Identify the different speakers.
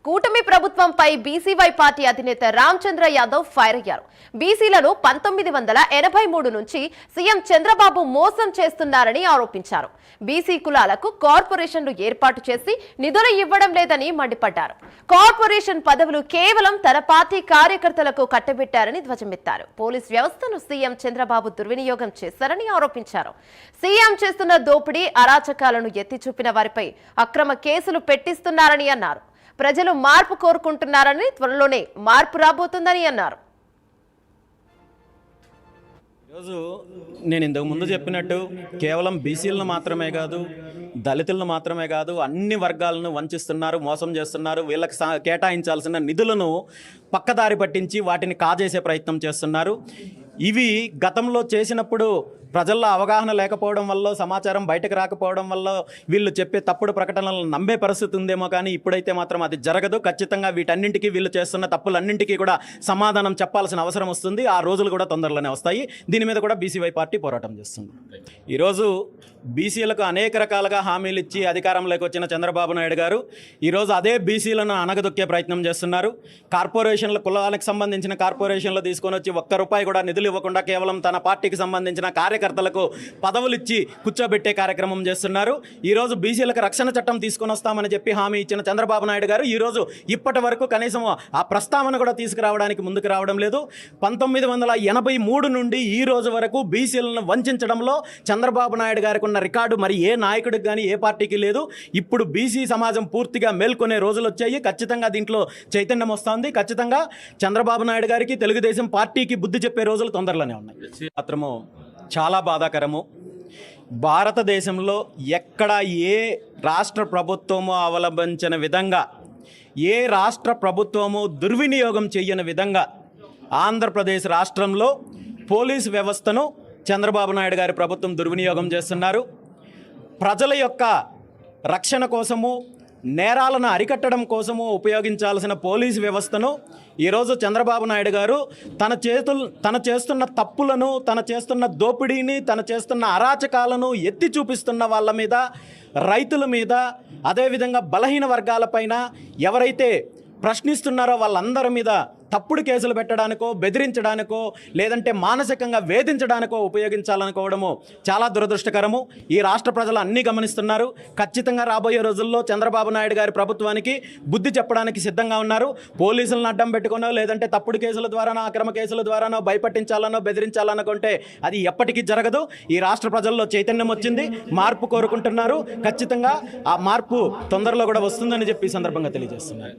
Speaker 1: కూటమి ప్రభుత్వంపై BCY party అధినేత రామచంద్ర యాదవ్ ఫైర్ అయ్యారు. బీసీలను 1983 నుంచి సీఎం చంద్రబాబు మోసం చేస్తున్నారని ఆరోపించారు. బీసీ కులాలకు కార్పొరేషన్లు ఏర్పాటు చేసి నిధులు ఇవ్వడం లేదని మండిపడ్డారు. కార్పొరేషన్ పదవులు కేవలం తన పార్టీ కార్యకర్తలకు కట్టబెట్టారని ధ్వజమెత్తారు. పోలీస్ వ్యవస్థను సీఎం చంద్రబాబు దుర్వినియోగం చేశారని ఆరోపించారు. సీఎం చేస్తున్న దోపిడీ అరాచకాలను ఎత్తి చూపిన వారిపై అక్రమ కేసులు పెట్టిస్తున్నారని అన్నారు. ప్రజలు మార్పు కోరుకుంటున్నారని, త్వరలోనే మార్పు రాబోతుందని అన్నారు.
Speaker 2: ఈరోజు నేను ఇంతకు ముందు చెప్పినట్టు కేవలం బీసీలను మాత్రమే కాదు, దళితులను మాత్రమే కాదు, అన్ని వర్గాలను వంచిస్తున్నారు, మోసం చేస్తున్నారు. వీళ్ళకి కేటాయించాల్సిన నిధులను పక్కదారి పట్టించి వాటిని కాజేసే ప్రయత్నం చేస్తున్నారు. ఇవి గతంలో చేసినప్పుడు ప్రజల్లో అవగాహన లేకపోవడం వల్ల, సమాచారం బయటకు రాకపోవడం వల్ల వీళ్ళు చెప్పే తప్పుడు ప్రకటనలను నమ్మే పరిస్థితి ఉందేమో, కానీ ఇప్పుడైతే మాత్రం అది జరగదు. ఖచ్చితంగా వీటన్నింటికీ, వీళ్ళు చేస్తున్న తప్పులన్నింటికీ కూడా సమాధానం చెప్పాల్సిన అవసరం వస్తుంది. ఆ రోజులు కూడా తొందరలోనే వస్తాయి. దీని మీద కూడా బీసీవై పార్టీ పోరాటం చేస్తుంది. ఈరోజు బీసీలకు అనేక రకాలుగా హామీలు ఇచ్చి అధికారంలోకి వచ్చిన చంద్రబాబు నాయుడు గారు ఈరోజు అదే బీసీలను అణగదొక్కే ప్రయత్నం చేస్తున్నారు. కార్పొరేషన్ల, కులాలకు సంబంధించిన కార్పొరేషన్లు తీసుకొని వచ్చి ఒక్క రూపాయి కూడా నిధులు ఇవ్వకుండా కేవలం తన పార్టీకి సంబంధించిన కార్యకర్తలకు పదవులు ఇచ్చి కూర్చోబెట్టే కార్యక్రమం చేస్తున్నారు. ఈరోజు బీసీలకు రక్షణ చట్టం తీసుకొని వస్తామని చెప్పి హామీ ఇచ్చిన చంద్రబాబు నాయుడు గారు ఈరోజు ఇప్పటి వరకు కనీసం ఆ ప్రస్తావన కూడా తీసుకురావడానికి ముందుకు రావడం లేదు. 1983 నుండి ఈ రోజు వరకు బీసీలను వంచడంలో చంద్రబాబు నాయుడు గారికి ఉన్న రికార్డు మరి ఏ నాయకుడికి కానీ, ఏ పార్టీకి లేదు. ఇప్పుడు బీసీ సమాజం పూర్తిగా మేల్కొనే రోజులు వచ్చాయి. ఖచ్చితంగా దీంట్లో చైతన్యం వస్తుంది. ఖచ్చితంగా చంద్రబాబు నాయుడు గారికి, తెలుగుదేశం పార్టీకి బుద్ధి చెప్పే రోజులు తొందరలోనే ఉన్నాయి. మాత్రము చాలా బాధాకరము. భారతదేశంలో ఎక్కడ ఏ రాష్ట్ర ప్రభుత్వము అవలంబించిన విధంగా, ఏ రాష్ట్ర ప్రభుత్వము దుర్వినియోగం చేయని విధంగా ఆంధ్రప్రదేశ్ రాష్ట్రంలో పోలీసు వ్యవస్థను చంద్రబాబు నాయుడు గారి ప్రభుత్వం దుర్వినియోగం చేస్తున్నారు. ప్రజల యొక్క రక్షణ కోసము, నేరాలను అరికట్టడం కోసము ఉపయోగించాల్సిన పోలీసు వ్యవస్థను ఈరోజు చంద్రబాబు నాయుడు గారు తన చేస్తున్న తప్పులను, తన చేస్తున్న దోపిడీని, తన చేస్తున్న అరాచకాలను ఎత్తి చూపిస్తున్న వాళ్ళ మీద, రైతుల మీద, అదేవిధంగా బలహీన వర్గాలపైన ఎవరైతే ప్రశ్నిస్తున్నారో వాళ్ళందరి మీద తప్పుడు కేసులు పెట్టడానికో, బెదిరించడానికో, లేదంటే మానసికంగా వేధించడానికో ఉపయోగించాలనుకోవడము చాలా దురదృష్టకరము. ఈ రాష్ట్ర ప్రజలు అన్నీ గమనిస్తున్నారు. ఖచ్చితంగా రాబోయే రోజుల్లో చంద్రబాబు నాయుడు గారి ప్రభుత్వానికి బుద్ధి చెప్పడానికి సిద్ధంగా ఉన్నారు. పోలీసులను అడ్డం పెట్టుకునో, లేదంటే తప్పుడు కేసుల ద్వారానో, అక్రమ కేసుల ద్వారానో భయపట్టించాలనో, బెదిరించాలనుకుంటే అది ఎప్పటికీ జరగదు. ఈ రాష్ట్ర ప్రజల్లో చైతన్యం వచ్చింది, మార్పు కోరుకుంటున్నారు. ఖచ్చితంగా ఆ మార్పు తొందరలో కూడా వస్తుందని చెప్పి ఈ సందర్భంగా తెలియజేస్తున్నారు.